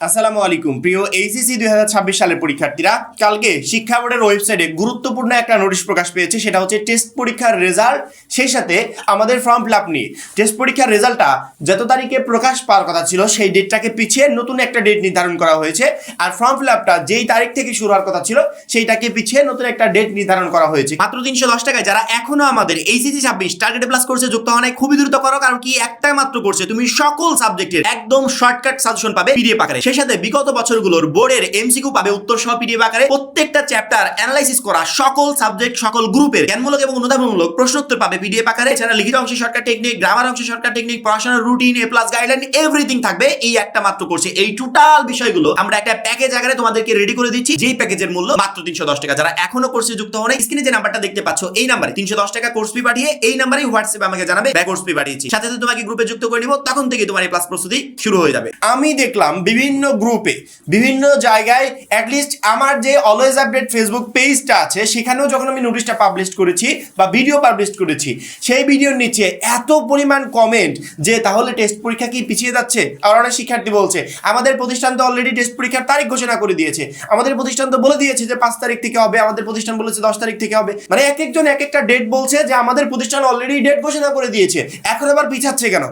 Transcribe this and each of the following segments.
আসসালামু আলাইকুম প্রিয় এইচএসসি 2026 সালের পরীক্ষার্থীরা, কালকে শিক্ষা বোর্ডের ওয়েবসাইটে গুরুত্বপূর্ণ একটা নোটিশ প্রকাশ পেয়েছে। সেটা হচ্ছে টেস্ট পরীক্ষার রেজাল্ট, সেই সাথে আমাদের ফর্ম ফিল আপ নিয়ে। টেস্ট পরীক্ষার রেজাল্টটা যত তারিখে প্রকাশ পাওয়ার কথা ছিল সেই ডেটটাকে পিছিয়ে নতুন একটা ডেট নির্ধারণ করা হয়েছে, আর ফর্ম ফিল আপটা যেই তারিখ থেকে শুরু হওয়ার কথা ছিল সেইটাকে পিছিয়ে নতুন একটা ডেট নির্ধারণ করা হয়েছে। মাত্র 310 টাকায় যারা এখনো আমাদের এইচএসসি 26 টার্গেট প্লাস কোর্সে যুক্ত হওয়া নাই, খুবই দ্রুত করো, কারণ কি একটা মাত্র কোর্সে তুমি সকল সাবজেক্টের একদম শর্টকাট সাজেশন পাবে পিডিএফ আকারে। সেই সাথে বিগত বছরগুলোর বোর্ডের এমসিকিউ পাবে উত্তর সহ পিডিএফ আকারে। প্রত্যেকটা চ্যাপ্টার অ্যানালাইসিস করা সকল সাবজেক্ট সকল গ্রুপের জ্ঞানমূলক এবং অনুধাবনমূলক প্রশ্নোত্তর পাবে পিডিএফ আকারে। এছাড়া লিখিত অংশে শর্টকাট টেকনিক, গ্রামার অংশে শর্টকাট টেকনিক, পড়াশোনার রুটিন, এ প্লাস গাইডলাইন, এভরিথিং থাকবে এই একটা মাত্র কোর্সে। এই টোটাল বিষয়গুলো আমরা একটা প্যাকেজ আকারে তোমাদেরকে রেডি করে দিচ্ছি, যেই প্যাকেজের মূল্য মাত্র 310 টাকা। যারা এখনো কোর্সে যুক্ত হন, স্ক্রিনে যে নাম্বারটা দেখতে পাচ্ছ এই নাম্বারে 310 টাকা কোর্স ফি পাঠিয়ে এই নাম্বারে হোয়াটসঅ্যাপে আমাকে জানাবে ব্যাক কোর্স ফি পাঠিয়েছি, সাথে সাথে তোমাকে গ্রুপে যুক্ত করে নিব। তখন থেকে তোমার এই প্লাস প্রস্তুতি শুরু হয়ে যাবে। আমি দেখলাম বিভিন্ন গ্রুপে বিভিন্ন জায়গায়, অ্যাটলিস্ট আমার যে অলওয়েজ আপডেট ফেসবুক পেজটা আছে সেখানেও যখন আমি নোটিশটা পাবলিশ করেছি বা ভিডিও পাবলিশ করেছি, সেই ভিডিওর নিচে এত পরিমাণ কমেন্ট যে তাহলে টেস্ট পরীক্ষা কি পিছিয়ে যাচ্ছে। আর অনেক শিক্ষার্থী বলছে আমাদের প্রতিষ্ঠান তো অলরেডি টেস্ট পরীক্ষার তারিখ ঘোষণা করে দিয়েছে, আমাদের প্রতিষ্ঠান তো বলে দিয়েছে যে 5 তারিখ থেকে হবে, আমাদের প্রতিষ্ঠান বলেছে 10 তারিখ থেকে হবে। মানে এক একজন এক একটা ডেট বলছে যে আমাদের প্রতিষ্ঠান অলরেডি ডেট ঘোষণা করে দিয়েছে, এখন আবার পিছাচ্ছে কেন।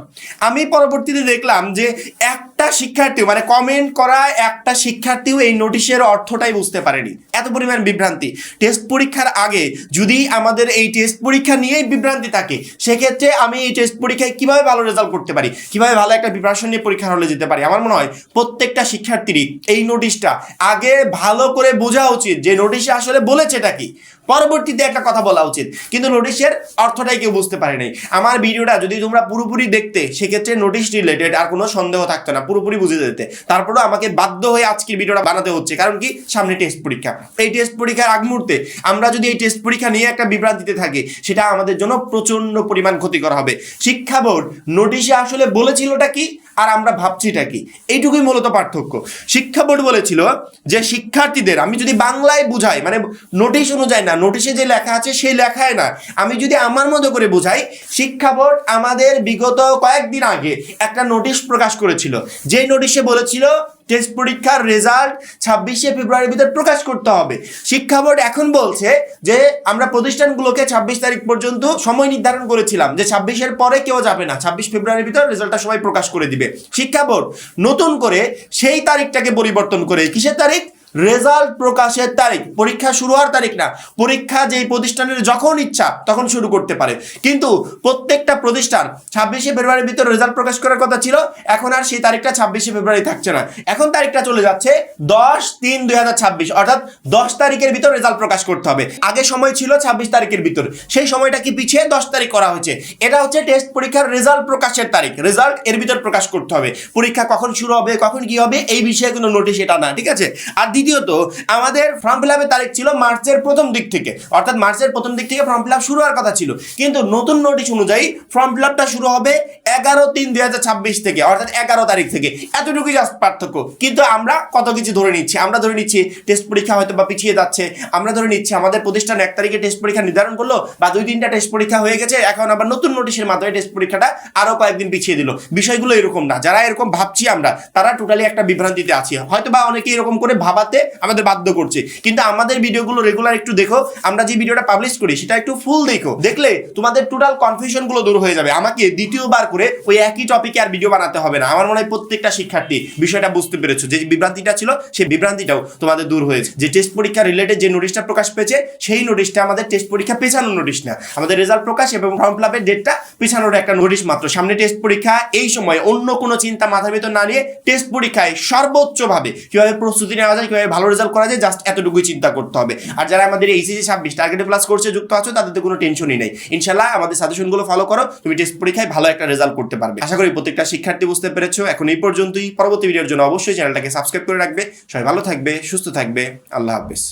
আমি পরবর্তীতে দেখলাম যে একটা শিক্ষার্থী, মানে কমেন্ট করা একটা শিক্ষার্থীও এই নোটিশের অর্থটাই বুঝতে পারেনি। এত পরিমাণ বিভ্রান্তি। টেস্ট পরীক্ষার আগে যদি আমাদের এই টেস্ট পরীক্ষা নিয়েই বিভ্রান্তি থাকে, সেক্ষেত্রে আমি এই টেস্ট পরীক্ষায় কিভাবে ভালো রেজাল্ট করতে পারি, কিভাবে ভালো একটা প্রিপারেশন নিয়ে পরীক্ষা হলে যেতে পারি। আমার মনে হয় প্রত্যেকটা শিক্ষার্থীরই এই নোটিশটা আগে ভালো করে বোঝা উচিত যে নোটিশে আসলে বলেছে এটা কি, পরবর্তীতে একটা কথা বলা উচিত। কিন্তু নোটিশের অর্থটাই কেউ বুঝতে পারে নাই। আমার ভিডিওটা যদি তোমরা পুরোপুরি দেখতে, সেক্ষেত্রে নোটিশ রিলেটেড আর কোনো সন্দেহ থাকতো না, পুরোপুরি বুঝে যেতে। তারপরেও আমাকে বাধ্য হয়ে আজকের ভিডিওটা বানাতে হচ্ছে, কারণ কি সামনে টেস্ট পরীক্ষা। এই টেস্ট পরীক্ষার আগ মুহূর্তে আমরা যদি এই টেস্ট পরীক্ষা নিয়ে একটা বিভ্রান্তিতে থাকি, সেটা আমাদের জন্য প্রচন্ড পরিমাণ ক্ষতিকর হবে। শিক্ষা বোর্ড নোটিশে আসলে বলেছিলটা কি আর আমরা ভাবছিটা কি, এইটুকুই মূলত পার্থক্য। শিক্ষা বোর্ড বলেছিল যে শিক্ষার্থীদের, আমি যদি বাংলায় বুঝাই, মানে নোটিশ অনুযায়ী না, নোটিশে যে লেখা আছে সেই লেখায় না, আমি যদি আমার মতো করে বোঝাই, শিক্ষা বোর্ড আমাদের বিগত কয়েকদিন আগে একটা নোটিশ প্রকাশ করেছিল, যে নোটিশে বলেছিল টেস্ট পরীক্ষার রেজাল্ট 26শে ফেব্রুয়ারির ভিতর প্রকাশ করতে হবে। শিক্ষা বোর্ড এখন বলছে যে আমরা প্রতিষ্ঠানগুলোকে 26 তারিখ পর্যন্ত সময় নির্ধারণ করেছিলাম, যে 26-এর পরে কেউ যাবে না, 26 ফেব্রুয়ারির ভিতর রেজাল্টটা সবাই প্রকাশ করে দিবে। শিক্ষা বোর্ড নতুন করে সেই তারিখটাকে পরিবর্তন করে, কিসের তারিখ? রেজাল্ট প্রকাশের তারিখ, পরীক্ষা শুরু হওয়ার তারিখ না। পরীক্ষা যেই প্রতিষ্ঠানের যখন ইচ্ছা তখন শুরু করতে পারে, কিন্তু প্রত্যেকটা প্রতিষ্ঠান 26শে ফেব্রুয়ারির ভিতর রেজাল্ট প্রকাশ করার কথা ছিল, এখন আর সেই তারিখটা 26শে ফেব্রুয়ারি থাকছে না। এখন তারিখটা চলে যাচ্ছে 10/3/2026, অর্থাৎ 10 তারিখের ভিতর রেজাল্ট প্রকাশ করতে হবে। আগে সময় ছিল 26 তারিখের ভিতর, সেই সময়টা কি পিছিয়ে 10 তারিখ করা হয়েছে। এটা হচ্ছে টেস্ট পরীক্ষার রেজাল্ট প্রকাশের তারিখ, রেজাল্ট এর ভিতর প্রকাশ করতে হবে। পরীক্ষা কখন শুরু হবে, কখন কি হবে, এই বিষয়ে কোনো নোটিশ এটা না, ঠিক আছে। আর দ্বিতীয়ত, আমাদের ফর্ম ফিল আপের তারিখ ছিল মার্চের প্রথম দিক থেকে, অর্থাৎ মার্চের প্রথম দিক থেকে ফর্ম ফিল আপ শুরু হওয়ার কথা ছিল, কিন্তু নতুন নোটিশ অনুযায়ী ফর্ম ফিল আপটা শুরু হবে 11/3/2026 থেকে, অর্থাৎ 11 তারিখ থেকে। এতটুকুই জাস্ট পার্থক্য। কিন্তু আমরা কত কিছু ধরে নিচ্ছি, আমরা ধরে নিচ্ছি টেস্ট পরীক্ষা হয়তো বা পিছিয়ে যাচ্ছে, আমরা ধরে নিচ্ছি আমাদের প্রতিষ্ঠান 1 তারিখে টেস্ট পরীক্ষা নির্ধারণ করলো, বা 2-3টা টেস্ট পরীক্ষা হয়ে গেছে, এখন আবার নতুন নোটিশের মাধ্যমে টেস্ট পরীক্ষাটা আরো কয়েকদিন পিছিয়ে দিল। বিষয়গুলো এরকম না। যারা এরকম ভাবছি আমরা, তারা টোটালি একটা বিভ্রান্তিতে আছি। হয়তো বা অনেকে এরকম করে ভাবাতে আমাদের বাধ্য করছে, কিন্তু আমাদের ভিডিওগুলো রেগুলার একটু দেখো, আমরা যে ভিডিওটা পাবলিশ করি সেটা একটু ফুল দেখো, দেখলে তোমাদের টোটাল কনফিউশন গুলো দূর হয়ে যাবে। আমাকে দ্বিতীয়বার করে ওই একই টপিকে আর ভিডিও বানাতে হবে না। আমার মনে হয় প্রত্যেকটা শিক্ষার্থী বিষয়টা বুঝতে পেরেছো, যে বিভ্রান্তিটা ছিল সেই বিভ্রান্তিটাও তোমাদের দূর হয়েছে। যে টেস্ট পরীক্ষা রিলেটেড যে নোটিশটা প্রকাশ পেয়েছে, সেই নোটিশটা আমাদের টেস্ট পরীক্ষা পেছানোর নোটিশ না, আমাদের রেজাল্ট প্রকাশ এবং ফর্ম ফিল আপের ডেটটা পেছানোর একটা নোটিশ মাত্র। সামনে টেস্ট পরীক্ষা, এই সময় অন্য কোনো চিন্তা মাথার ভিতর না নিয়ে টেস্ট পরীক্ষায় সর্বোচ্চভাবে কিভাবে প্রস্তুতি নেওয়া যায়, কিভাবে ভালো রেজাল্ট করা যায়, জাস্ট এতটুকুই চিন্তা করতে হবে। আর যারা আমাদের এইচএসসি 26 টার্গেট প্লাস কোর্সে যুক্ত আছো, তাদের তো কোনো টেনশনই নেই। ইনশাআল্লাহ আমাদের সাজেশনগুলো ফলো করো, তুমি টেস্ট পরীক্ষায় ভালো একটা রেজাল্ট করতে পারবে। আশা করি প্রত্যেকটা শিক্ষার্থী বুঝতে পেরেছো। এখন এই পর্যন্তই। পরবর্তী ভিডিওর জন্য অবশ্যই চ্যানেলটাকে সাবস্ক্রাইব করে রাখবে। সবাই ভালো থাকবে, সুস্থ থাকবে। আল্লাহ হাফেজ।